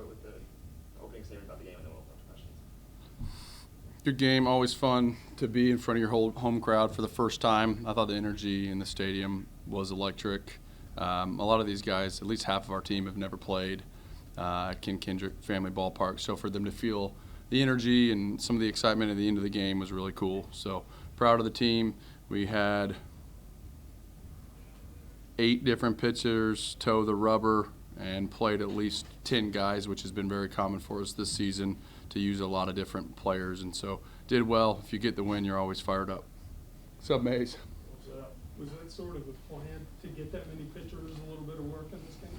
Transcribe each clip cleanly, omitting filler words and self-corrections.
start with the opening statement about the game, and then we'll open up to questions. Good game, always fun to be in front of your whole home crowd for the first time. I thought the energy in the stadium was electric. A lot of these guys, at least half of our team, have never played at Ken Kendrick Family Ballpark. So for them to feel the energy and some of the excitement at the end of the game was really cool. So proud of the team. We had 8 different pitchers toe the rubber and played at least 10 guys, which has been very common for us this season to use a lot of different players. And so did well. If you get the win, you're always fired up. What's up, Maze? Was that sort of the plan to get that many pitchers a little bit of work in this game?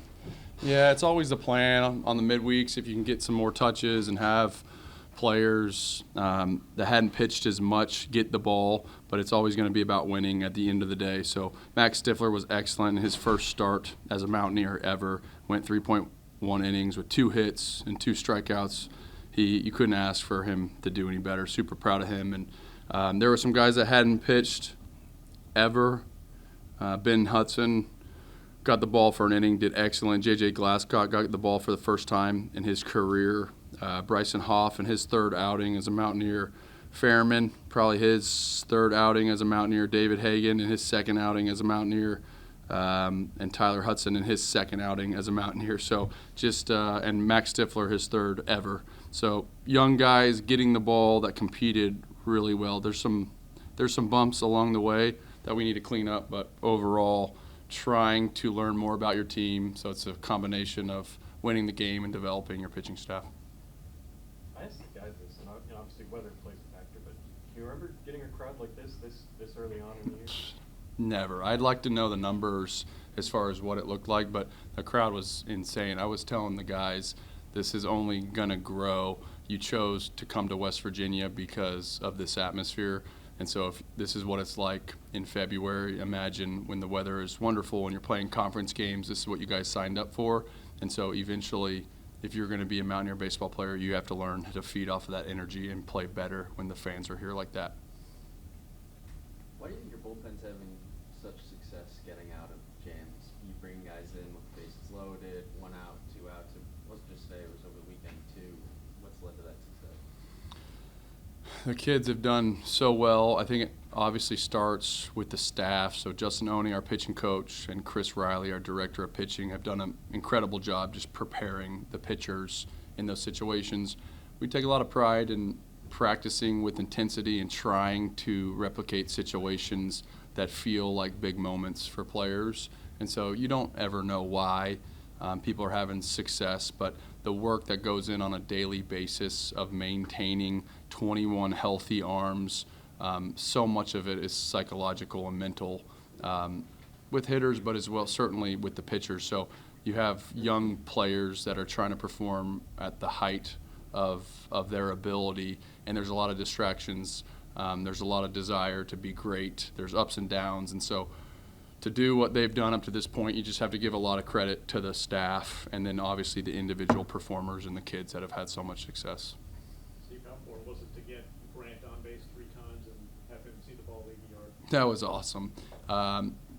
Yeah, it's always the plan on the midweeks if you can get some more touches and have players that hadn't pitched as much get the ball, but it's always going to be about winning at the end of the day. So Max Stifler was excellent in his first start as a Mountaineer ever. Went 3.1 innings with 2 hits and 2 strikeouts. You couldn't ask for him to do any better. Super proud of him. And there were some guys that hadn't pitched ever. Ben Hudson got the ball for an inning, did excellent. J.J. Glasscock got the ball for the first time in his career. Bryson Hoff in his 3rd outing as a Mountaineer. Fairman, probably his 3rd outing as a Mountaineer. David Hagan in his 2nd outing as a Mountaineer. And Tyler Hudson in his 2nd outing as a Mountaineer. So and Max Stifler, his 3rd ever. So young guys getting the ball that competed really well. There's some bumps along the way that we need to clean up, but overall trying to learn more about your team. So it's a combination of winning the game and developing your pitching staff. I asked the guys this, and obviously weather plays a factor, but do you remember getting a crowd like this early on in the year? Never. I'd like to know the numbers as far as what it looked like, but the crowd was insane. I was telling the guys, this is only going to grow. You chose to come to West Virginia because of this atmosphere. And so if this is what it's like in February, imagine when the weather is wonderful and you're playing conference games, this is what you guys signed up for. And so eventually, if you're going to be a Mountaineer baseball player, you have to learn to feed off of that energy and play better when the fans are here like that. Why do you think your bullpen's having such success getting out of jams? You bring guys in with bases loaded, 1 out, 2 outs. It wasn't just today, it was over the weekend too. What's led to that success? The kids have done so well. I think it obviously starts with the staff. So Justin Oney, our pitching coach, and Chris Riley, our director of pitching, have done an incredible job just preparing the pitchers in those situations. We take a lot of pride in practicing with intensity and trying to replicate situations that feel like big moments for players. And so you don't ever know why people are having success, but the work that goes in on a daily basis of maintaining 21 healthy arms, so much of it is psychological and mental with hitters, but as well certainly with the pitchers. So you have young players that are trying to perform at the height of their ability, and there's a lot of distractions. There's a lot of desire to be great. There's ups and downs, and so to do what they've done up to this point, you just have to give a lot of credit to the staff and then obviously the individual performers and the kids that have had so much success. Steve, how important was it to get Grant on base 3 times and have him see the ball leave the yard? That was awesome.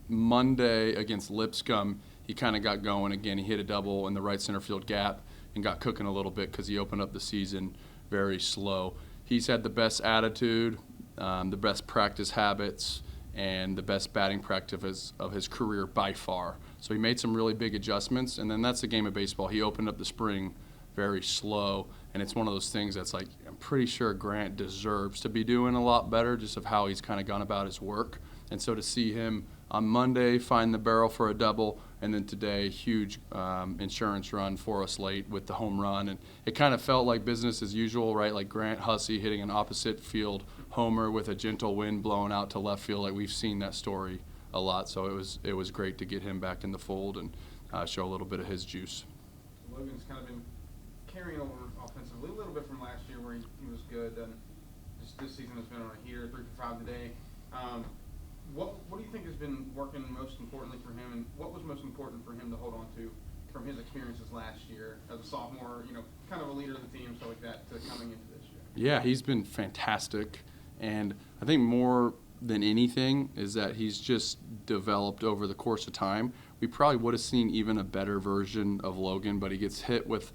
Monday against Lipscomb, he kind of got going again. He hit a double in the right center field gap and got cooking a little bit because he opened up the season very slow. He's had the best attitude, the best practice habits, and the best batting practice of his career by far. So he made some really big adjustments, and then that's the game of baseball. He opened up the spring very slow, and it's one of those things that's like, I'm pretty sure Grant deserves to be doing a lot better just of how he's kind of gone about his work. And so to see him on Monday find the barrel for a double, and then today, huge insurance run for us late with the home run. And it kind of felt like business as usual, right? Like Grant Hussey hitting an opposite field homer with a gentle wind blowing out to left field. Like we've seen that story a lot. So it was great to get him back in the fold and show a little bit of his juice. Logan's kind of been carrying over offensively a little bit from last year where he was good. And just this season has been on a heater, 3 for 5 today. What do you think has been working most importantly for him, and what was most important for him to hold on to from his experiences last year as a sophomore, kind of a leader of the team, stuff like that, to coming into this year? Yeah, he's been fantastic, and I think more than anything is that he's just developed over the course of time. We probably would have seen even a better version of Logan, but he gets hit with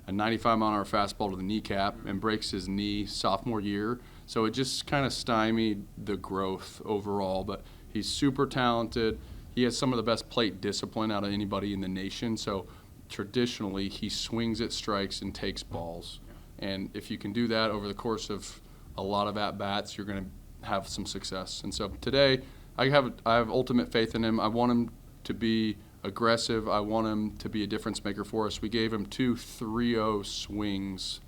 a 95-mile-an-hour fastball to the kneecap and breaks his knee sophomore year. So it just kind of stymied the growth overall. But he's super talented. He has some of the best plate discipline out of anybody in the nation. So traditionally, he swings at strikes and takes balls. And if you can do that over the course of a lot of at-bats, you're going to have some success. And so today, I have ultimate faith in him. I want him to be aggressive. I want him to be a difference maker for us. We gave him 2 3-0 swings,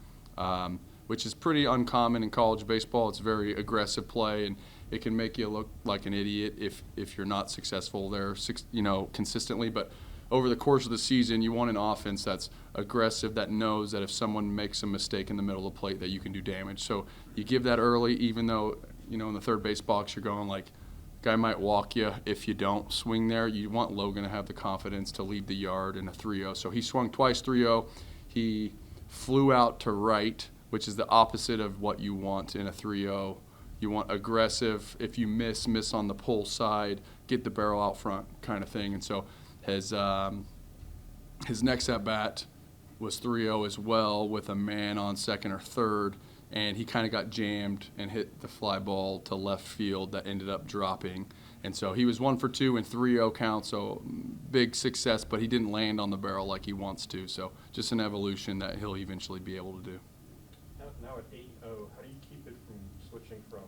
which is pretty uncommon in college baseball. It's very aggressive play, and it can make you look like an idiot if you're not successful there, consistently. But over the course of the season, you want an offense that's aggressive, that knows that if someone makes a mistake in the middle of the plate, that you can do damage. So you give that early, even though in the third base box you're going like, guy might walk you if you don't swing there. You want Logan to have the confidence to leave the yard in a 3-0. So he swung twice 3-0. He flew out to right, which is the opposite of what you want in a 3-0. You want aggressive. If you miss on the pull side, get the barrel out front kind of thing. And so his next at-bat was 3-0 as well with a man on second or third. And he kind of got jammed and hit the fly ball to left field that ended up dropping. And so he was 1 for 2 in 3-0 count, so big success, but he didn't land on the barrel like he wants to. So just an evolution that he'll eventually be able to do. Now at 8-0, how do you keep it from switching from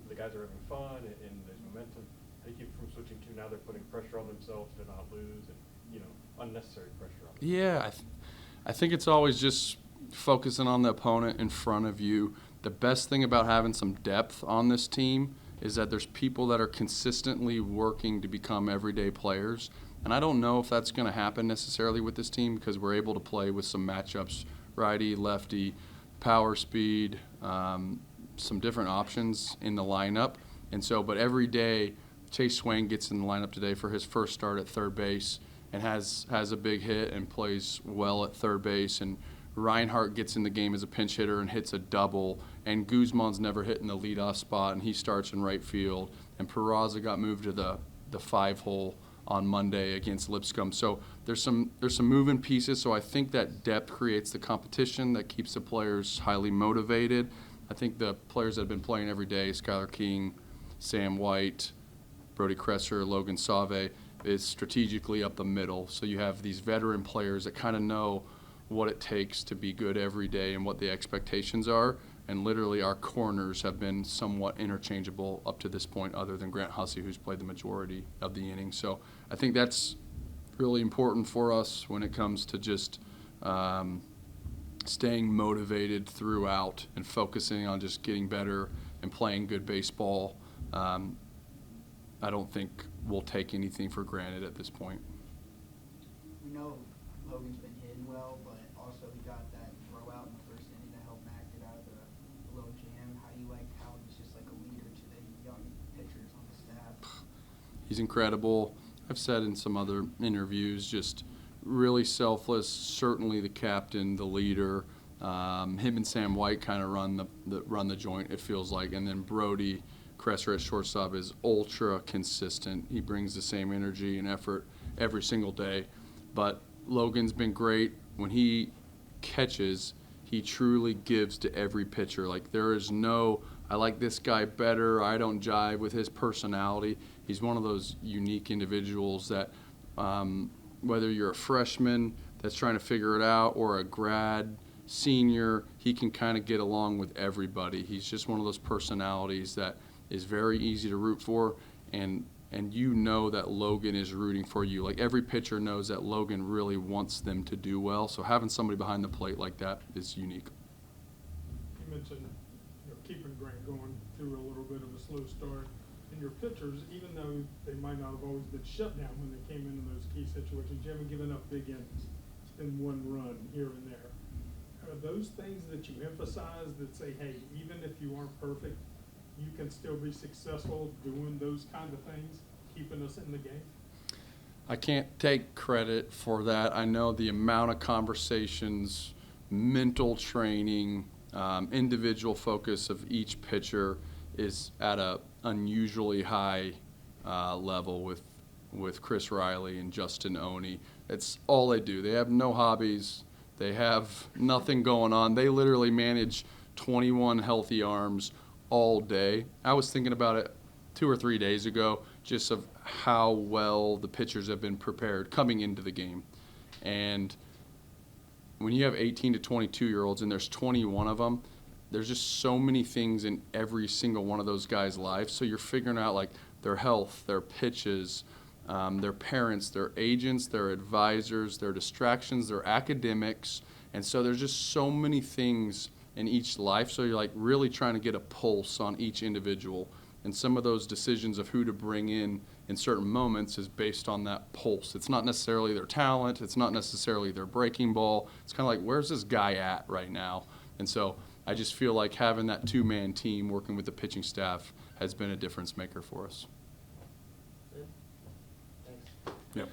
the guys are having fun and there's momentum? How do you keep it from switching to now they're putting pressure on themselves to not lose and, unnecessary pressure on them? Yeah, I think it's always just focusing on the opponent in front of you. The best thing about having some depth on this team is that there's people that are consistently working to become everyday players. And I don't know if that's going to happen necessarily with this team because we're able to play with some matchups, righty, lefty, power, speed, some different options in the lineup. And so, but every day, Chase Swain gets in the lineup today for his first start at third base and has a big hit and plays well at third base. And Reinhardt gets in the game as a pinch hitter and hits a double, and Guzman's never hit in the leadoff spot, and he starts in right field. And Peraza got moved to the 5-hole on Monday against Lipscomb. So there's some moving pieces. So I think that depth creates the competition that keeps the players highly motivated. I think the players that have been playing every day, Skylar King, Sam White, Brody Kresser, Logan Save, is strategically up the middle. So you have these veteran players that kind of know what it takes to be good every day and what the expectations are. And literally our corners have been somewhat interchangeable up to this point other than Grant Hussey, who's played the majority of the innings. So I think that's really important for us when it comes to just staying motivated throughout and focusing on just getting better and playing good baseball. I don't think we'll take anything for granted at this point. We know Logan's been hitting well, but also he got that throw out in the first inning to help Mac get out of the low jam. How do you like how he's just like a leader to the young pitchers on the staff? He's incredible. I've said in some other interviews, just really selfless, certainly the captain, the leader. Him and Sam White kind of run the joint, it feels like. And then Brody Kresser at shortstop is ultra consistent. He brings the same energy and effort every single day. But Logan's been great. When he catches, he truly gives to every pitcher. Like, there is no, I like this guy better, I don't jive with his personality. He's one of those unique individuals that whether you're a freshman that's trying to figure it out or a grad senior, he can kind of get along with everybody. He's just one of those personalities that is very easy to root for, and you know that Logan is rooting for you. Like, every pitcher knows that Logan really wants them to do well, so having somebody behind the plate like that is unique. You mentioned keeping Grant going through a little bit of a slow start. And your pitchers, even though they might not have always been shut down when they came into those key situations, you haven't given up big innings. It's been one run here and there. Are those things that you emphasize that say, hey, even if you aren't perfect, you can still be successful doing those kind of things, keeping us in the game? I can't take credit for that. I know the amount of conversations, mental training, individual focus of each pitcher is at a unusually high level with Chris Riley and Justin Oney. It's all they do. They have no hobbies. They have nothing going on. They literally manage 21 healthy arms all day. I was thinking about it 2 or 3 days ago, just of how well the pitchers have been prepared coming into the game. And when you have 18 to 22-year-olds and there's 21 of them, there's just so many things in every single one of those guys' lives. So you're figuring out like their health, their pitches, their parents, their agents, their advisors, their distractions, their academics. And so there's just so many things in each life. So you're like really trying to get a pulse on each individual. And some of those decisions of who to bring in certain moments is based on that pulse. It's not necessarily their talent. It's not necessarily their breaking ball. It's kind of like, where's this guy at right now? And so I just feel like having that two-man team working with the pitching staff has been a difference maker for us. Thanks. Yep.